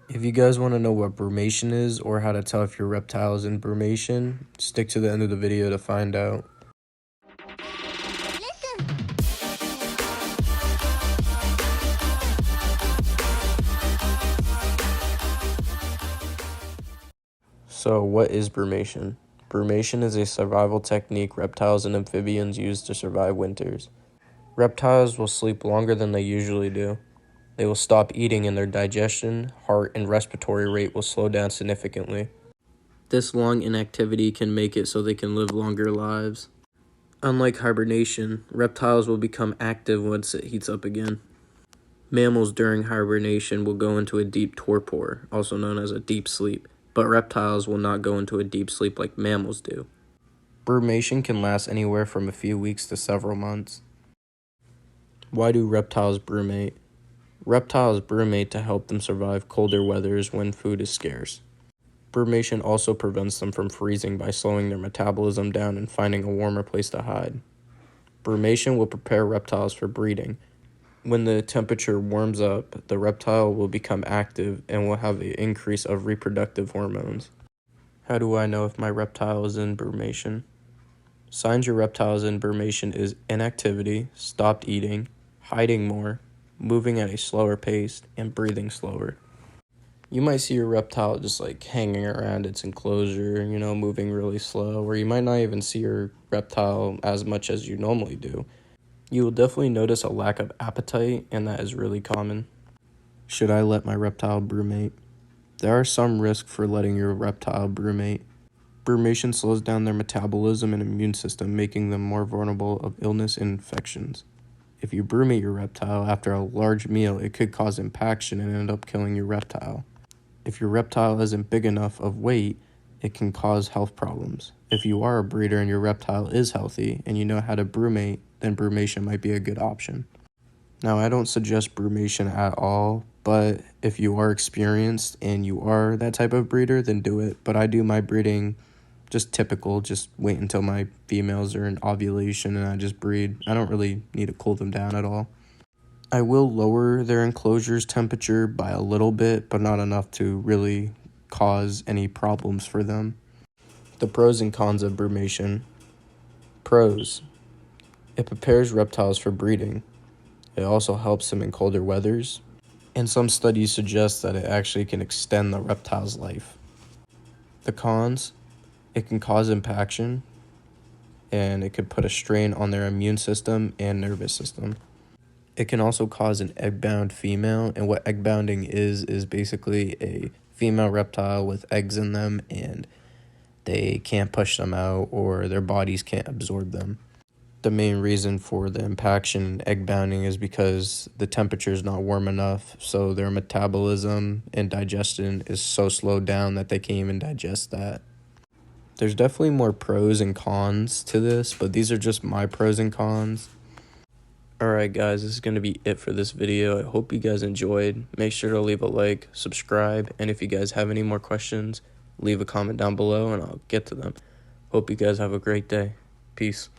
If you guys want to know what brumation is or how to tell if your reptile is in brumation, stick to the end of the video to find out. So what is brumation? Brumation is a survival technique reptiles and amphibians use to survive winters. Reptiles will sleep longer than they usually do. They will stop eating and their digestion, heart, and respiratory rate will slow down significantly. This long inactivity can make it so they can live longer lives. Unlike hibernation, reptiles will become active once it heats up again. Mammals during hibernation will go into a deep torpor, also known as a deep sleep, but reptiles will not go into a deep sleep like mammals do. Brumation can last anywhere from a few weeks to several months. Why do reptiles brumate? Reptiles brumate to help them survive colder weathers when food is scarce. Brumation also prevents them from freezing by slowing their metabolism down and finding a warmer place to hide. Brumation will prepare reptiles for breeding. When the temperature warms up, the reptile will become active and will have an increase of reproductive hormones. How do I know if my reptile is in brumation? Signs your reptile is in brumation is inactivity, stopped eating, hiding more, moving at a slower pace, and breathing slower. You might see your reptile just like hanging around its enclosure, moving really slow, or you might not even see your reptile as much as you normally do. You will definitely notice a lack of appetite, and that is really common. Should I let my reptile brumate? There are some risks for letting your reptile brumate. Brumation slows down their metabolism and immune system, making them more vulnerable of illness and infections. If you brumate your reptile after a large meal, it could cause impaction and end up killing your reptile. If your reptile isn't big enough of weight, it can cause health problems. If you are a breeder and your reptile is healthy and you know how to brumate, then brumation might be a good option. Now, I don't suggest brumation at all, but if you are experienced and you are that type of breeder, then do it. But I do my breeding just typical, just wait until my females are in ovulation and I just breed. I don't really need to cool them down at all. I will lower their enclosure's temperature by a little bit, but not enough to really cause any problems for them. The pros and cons of brumation. Pros. It prepares reptiles for breeding. It also helps them in colder weathers. And some studies suggest that it actually can extend the reptile's life. The cons. It can cause impaction, and it could put a strain on their immune system and nervous system. It can also cause an egg-bound female, and what egg-bounding is basically a female reptile with eggs in them, and they can't push them out or their bodies can't absorb them. The main reason for the impaction and egg-bounding is because the temperature is not warm enough, so their metabolism and digestion is so slowed down that they can't even digest that. There's definitely more pros and cons to this, but these are just my pros and cons. Alright guys, this is going to be it for this video. I hope you guys enjoyed. Make sure to leave a like, subscribe, and if you guys have any more questions, leave a comment down below and I'll get to them. Hope you guys have a great day. Peace.